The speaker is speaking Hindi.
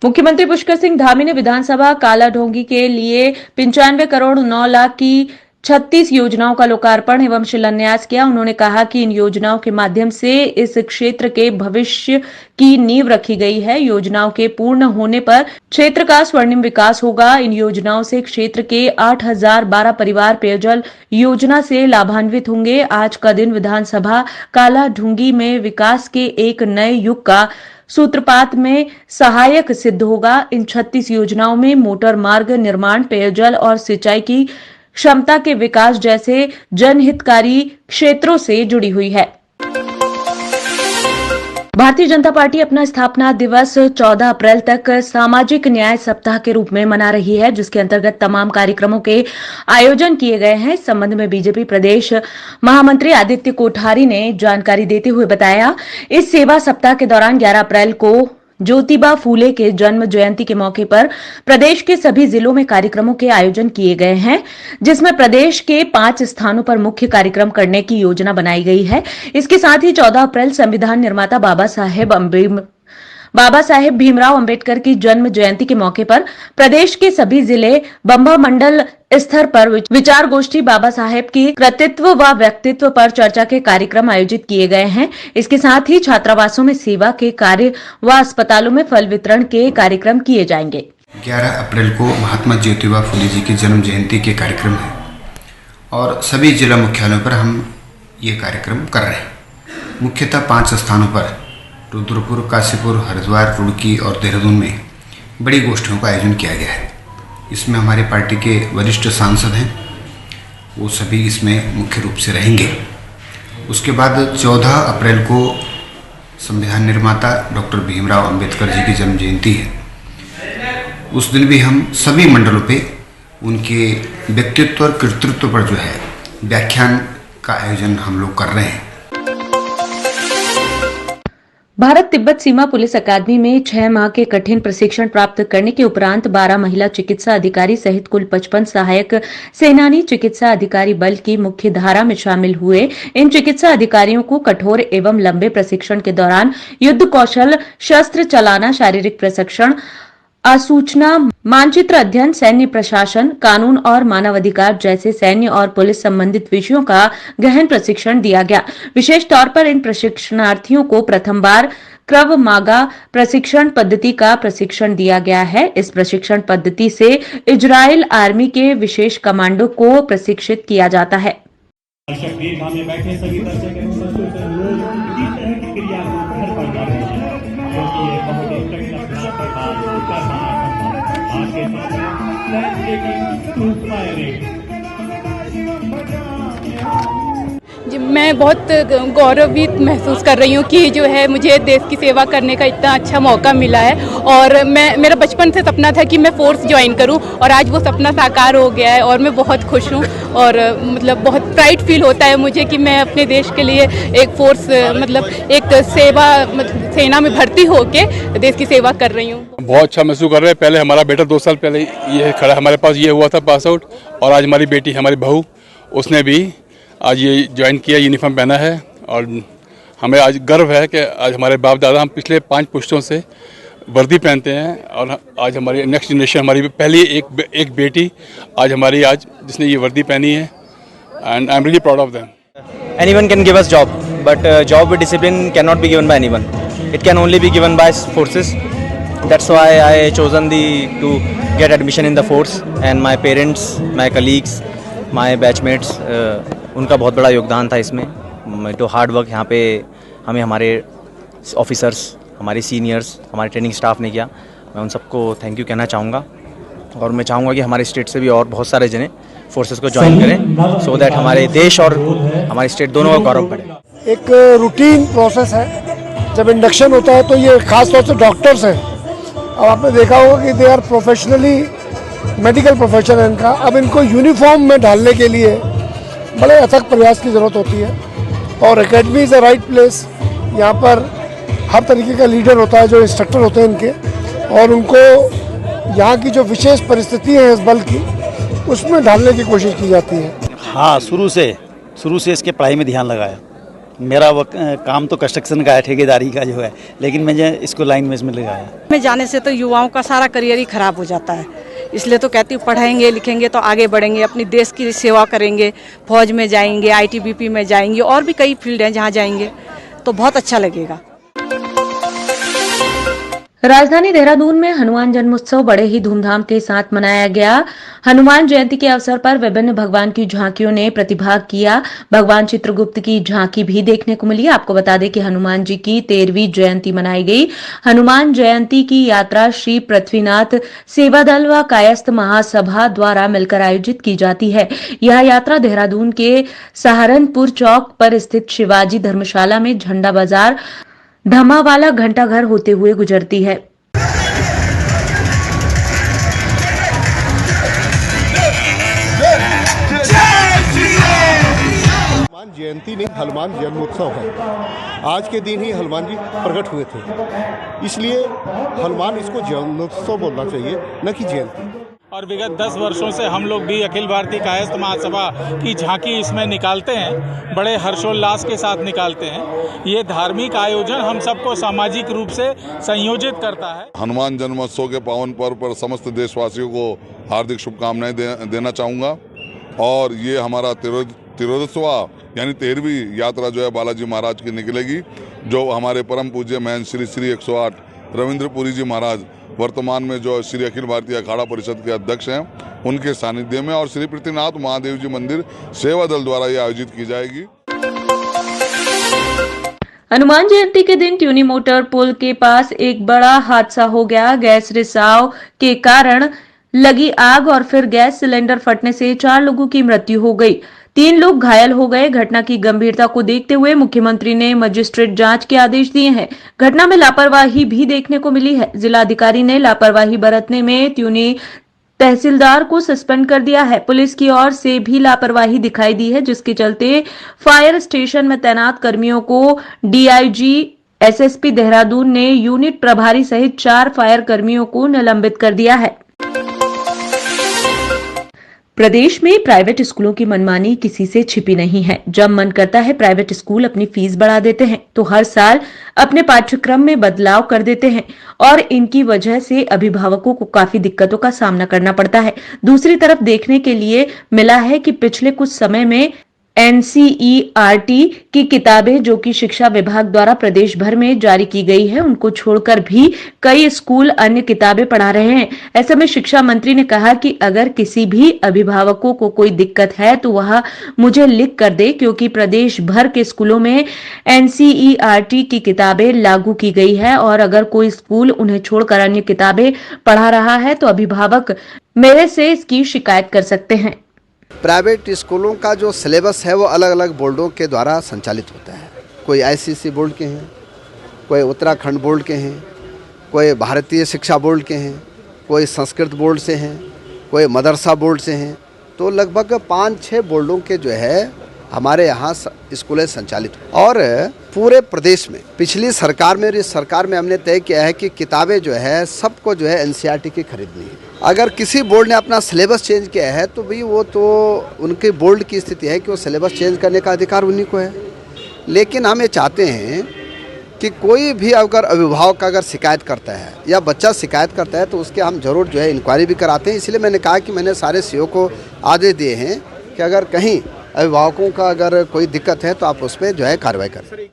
मुख्यमंत्री पुष्कर सिंह धामी ने विधानसभा कालाढोंगी के लिए 95 करोड़ 9 लाख की 36 योजनाओं का लोकार्पण एवं शिलान्यास किया। उन्होंने कहा कि इन योजनाओं के माध्यम से इस क्षेत्र के भविष्य की नींव रखी गई है। योजनाओं के पूर्ण होने पर क्षेत्र का स्वर्णिम विकास होगा। इन योजनाओं से क्षेत्र के 8012 परिवार पेयजल योजना से लाभान्वित होंगे। आज का दिन विधानसभा कालाढूंगी में विकास के एक नए युग का सूत्रपात में सहायक सिद्ध होगा। इन 36 योजनाओं में मोटर मार्ग निर्माण, पेयजल और सिंचाई की क्षमता के विकास जैसे जनहितकारी क्षेत्रों से जुड़ी हुई है। भारतीय जनता पार्टी अपना स्थापना दिवस 14 अप्रैल तक सामाजिक न्याय सप्ताह के रूप में मना रही है, जिसके अंतर्गत तमाम कार्यक्रमों के आयोजन किए गए हैं। इस संबंध में बीजेपी प्रदेश महामंत्री आदित्य कोठारी ने जानकारी देते हुए बताया, इस सेवा सप्ताह के दौरान 11 अप्रैल को ज्योतिबा फूले के जन्म जयंती के मौके पर प्रदेश के सभी जिलों में कार्यक्रमों के आयोजन किए गए हैं, जिसमें प्रदेश के 5 स्थानों पर मुख्य कार्यक्रम करने की योजना बनाई गई है। इसके साथ ही 14 अप्रैल संविधान निर्माता बाबा साहेब भीमराव अंबेडकर की जन्म जयंती के मौके पर प्रदेश के सभी जिले बंबा मंडल स्तर पर विचार गोष्ठी, बाबा साहेब की कृतित्व व व्यक्तित्व पर चर्चा के कार्यक्रम आयोजित किए गए हैं। इसके साथ ही छात्रावासों में सेवा के कार्य व अस्पतालों में फल वितरण के कार्यक्रम किए जाएंगे। 11 अप्रैल को महात्मा ज्योतिबा फूले जी की जन्म जयंती के कार्यक्रम है और सभी जिला मुख्यालयों पर हम ये कार्यक्रम कर रहे हैं। मुख्यतः 5 स्थानों पर रुद्रपुर, काशीपुर, हरिद्वार, रुड़की और देहरादून में बड़ी गोष्ठियों का आयोजन किया गया है। इसमें हमारे पार्टी के वरिष्ठ सांसद हैं, वो सभी इसमें मुख्य रूप से रहेंगे। उसके बाद 14 अप्रैल को संविधान निर्माता डॉक्टर भीमराव अंबेडकर जी की जन्म जयंती है। उस दिन भी हम सभी मंडलों पे उनके व्यक्तित्व और कृतित्व पर जो है व्याख्यान का आयोजन हम लोग कर रहे हैं। भारत तिब्बत सीमा पुलिस अकादमी में 6 माह के कठिन प्रशिक्षण प्राप्त करने के उपरांत 12 महिला चिकित्सा अधिकारी सहित कुल 55 सहायक सेनानी चिकित्सा अधिकारी बल की मुख्य धारा में शामिल हुए। इन चिकित्सा अधिकारियों को कठोर एवं लंबे प्रशिक्षण के दौरान युद्ध कौशल, शस्त्र चलाना, शारीरिक प्रशिक्षण, आसूचना, मानचित्र अध्ययन, सैन्य प्रशासन, कानून और मानवाधिकार जैसे सैन्य और पुलिस संबंधित विषयों का गहन प्रशिक्षण दिया गया। विशेष तौर पर इन प्रशिक्षणार्थियों को प्रथम बार क्रव मागा प्रशिक्षण पद्धति का प्रशिक्षण दिया गया है। इस प्रशिक्षण पद्धति से इजराइल आर्मी के विशेष कमांडो को प्रशिक्षित किया जाता है। जी, मैं बहुत गौरवित महसूस कर रही हूँ कि जो है मुझे देश की सेवा करने का इतना अच्छा मौका मिला है। और मेरा बचपन से सपना था कि मैं फोर्स ज्वाइन करूँ और आज वो सपना साकार हो गया है और मैं बहुत खुश हूँ। और मतलब बहुत प्राइड फील होता है मुझे कि मैं अपने देश के लिए एक फोर्स एक सेना में भर्ती होके देश की सेवा कर रही हूँ। बहुत अच्छा महसूस कर रहे हैं। पहले हमारा बेटा 2 साल पहले ये खड़ा हमारे पास ये हुआ था पास आउट, और आज हमारी बेटी, हमारी बहू, उसने भी आज ये ज्वाइन किया, यूनिफॉर्म पहना है। और हमें आज गर्व है कि आज हमारे बाप दादा हम पिछले 5 पुश्तों से वर्दी पहनते हैं और आज हमारी नेक्स्ट जनरेशन, हमारी पहली एक बेटी आज हमारी जिसने ये वर्दी पहनी है, and I am really proud of them. Anyone can give us job, but job with discipline cannot be given by anyone. It can only be given by forces. That's why I chosen to get admission in the force, and my parents, my colleagues, my batchmates, उनका बहुत बड़ा योगदान था इसमें। तो हार्ड वर्क यहाँ पे हमें हमारे ऑफिसर्स, हमारे सीनियर्स, हमारे ट्रेनिंग स्टाफ ने किया। मैं उन सबको थैंक यू कहना चाहूँगा और मैं चाहूँगा कि हमारे स्टेट से भी और बहुत सारे जने फोर्सेस को ज्वाइन करें, सो दैट हमारे देश और हमारे स्टेट दोनों का गौरव बढ़े। एक रूटीन प्रोसेस है। जब इंडक्शन होता है तो ये खास तौर से डॉक्टर्स हैं, अब आपने देखा होगा कि they are professionally, medical profession है इनका। अब इनको यूनिफॉर्म में ढालने के लिए बड़े अथक प्रयास की ज़रूरत होती है और academy is a right place. यहाँ पर हर तरीके का लीडर होता है, जो इंस्ट्रक्टर होते हैं इनके, और उनको यहाँ की जो विशेष परिस्थिति है इस बल की, उसमें ढालने की कोशिश की जाती है। हाँ, शुरू से इसके पढ़ाई में ध्यान लगाया मेरा काम तो कंस्ट्रक्शन का है, ठेकेदारी का जो है, लेकिन मैंने इसको लाइन में इसमें लगाया। में जाने से तो युवाओं का सारा करियर ही खराब हो जाता है, इसलिए तो कहती हूँ पढ़ेंगे लिखेंगे तो आगे बढ़ेंगे, अपनी देश की सेवा करेंगे, फौज में जाएंगे, आईटीबीपी में जाएंगे, और भी कई फील्ड हैं जहाँ जाएंगे तो बहुत अच्छा लगेगा। राजधानी देहरादून में हनुमान जन्मोत्सव बड़े ही धूमधाम के साथ मनाया गया। हनुमान जयंती के अवसर पर विभिन्न भगवान की झांकियों ने प्रतिभाग किया। भगवान चित्रगुप्त की झांकी भी देखने को मिली। आपको बता दें कि हनुमान जी की 13वीं जयंती मनाई गई। हनुमान जयंती की यात्रा श्री पृथ्वीनाथ सेवा दल व कायस्थ महासभा द्वारा मिलकर आयोजित की जाती है। यह यात्रा देहरादून के सहारनपुर चौक पर स्थित शिवाजी धर्मशाला में झंडा बाजार धमावाला घंटाघर होते हुए गुजरती है। हनुमान जयंती नहीं, हनुमान जन्मोत्सव है। आज के दिन ही हनुमान जी प्रकट हुए थे, इसलिए हनुमान इसको जन्मोत्सव बोलना चाहिए, न कि जयंती। और विगत 10 वर्षों से हम लोग भी अखिल भारतीय कायस्थ महासभा की झांकी इसमें निकालते हैं, बड़े हर्षोल्लास के साथ निकालते हैं। ये धार्मिक आयोजन हम सबको सामाजिक रूप से संयोजित करता है। हनुमान जन्मोत्सव के पावन पर्व पर समस्त देशवासियों को हार्दिक शुभकामनाएं देना चाहूँगा। और ये हमारा तिरोदसवा यानी 13वीं यात्रा जो है बालाजी महाराज की निकलेगी, जो हमारे परम पूज्य महंत श्री श्री 108 रविंद्रपुरी जी महाराज वर्तमान में जो श्री अखिल भारतीय अखाड़ा परिषद के अध्यक्ष हैं, उनके सानिध्य में और श्री पृथ्वीनाथ महादेव जी मंदिर सेवा दल द्वारा ये आयोजित की जाएगी। हनुमान जयंती के दिन ट्यूनी मोटर पुल के पास एक बड़ा हादसा हो गया। गैस रिसाव के कारण लगी आग और फिर गैस सिलेंडर फटने से 4 लोगों की मृत्यु हो गई, 3 लोग घायल हो गए। घटना की गंभीरता को देखते हुए मुख्यमंत्री ने मजिस्ट्रेट जांच के आदेश दिए हैं। घटना में लापरवाही भी देखने को मिली है। जिलाधिकारी ने लापरवाही बरतने में ट्यूनी तहसीलदार को सस्पेंड कर दिया है। पुलिस की ओर से भी लापरवाही दिखाई दी है, जिसके चलते फायर स्टेशन में तैनात कर्मियों को डीआईजी एसएसपी देहरादून ने यूनिट प्रभारी सहित 4 फायर कर्मियों को निलंबित कर दिया है। प्रदेश में प्राइवेट स्कूलों की मनमानी किसी से छिपी नहीं है। जब मन करता है प्राइवेट स्कूल अपनी फीस बढ़ा देते हैं, तो हर साल अपने पाठ्यक्रम में बदलाव कर देते हैं और इनकी वजह से अभिभावकों को काफी दिक्कतों का सामना करना पड़ता है। दूसरी तरफ देखने के लिए मिला है कि पिछले कुछ समय में एनसीईआरटी की किताबें जो कि शिक्षा विभाग द्वारा प्रदेश भर में जारी की गई है, उनको छोड़कर भी कई स्कूल अन्य किताबें पढ़ा रहे हैं। ऐसे में शिक्षा मंत्री ने कहा कि अगर किसी भी अभिभावकों को कोई दिक्कत है तो वह मुझे लिख कर दे, क्योंकि प्रदेश भर के स्कूलों में एनसीईआरटी की किताबें लागू की गई है और अगर कोई स्कूल उन्हें छोड़कर अन्य किताबें पढ़ा रहा है तो अभिभावक मेरे से इसकी शिकायत कर सकते हैं। प्राइवेट स्कूलों का जो सिलेबस है वो अलग अलग बोर्डों के द्वारा संचालित होता है। कोई आईसीएसई बोर्ड के हैं, कोई उत्तराखंड बोर्ड के हैं, कोई भारतीय शिक्षा बोर्ड के हैं, कोई संस्कृत बोर्ड से हैं, कोई मदरसा बोर्ड से हैं। तो लगभग 5-6 बोर्डों के जो है हमारे यहाँ स्कूलें संचालित और पूरे प्रदेश में पिछली सरकार में और इस सरकार में हमने तय किया है कि किताबें जो है सबको जो है एनसीईआरटी की खरीदनी है। अगर किसी बोर्ड ने अपना सिलेबस चेंज किया है तो भाई वो तो उनके बोर्ड की स्थिति है कि वो सिलेबस चेंज करने का अधिकार उन्हीं को है। लेकिन हम ये चाहते हैं कि कोई भी अगर अभिभावक अगर शिकायत करता है या बच्चा शिकायत करता है तो उसके हम जरूर जो है इंक्वायरी भी कराते हैं। इसलिए मैंने कहा कि मैंने सारे सीओ को आदेश दिए हैं कि अगर कहीं अभिभावकों का अगर कोई दिक्कत है तो आप उस पर जो है कार्रवाई करें।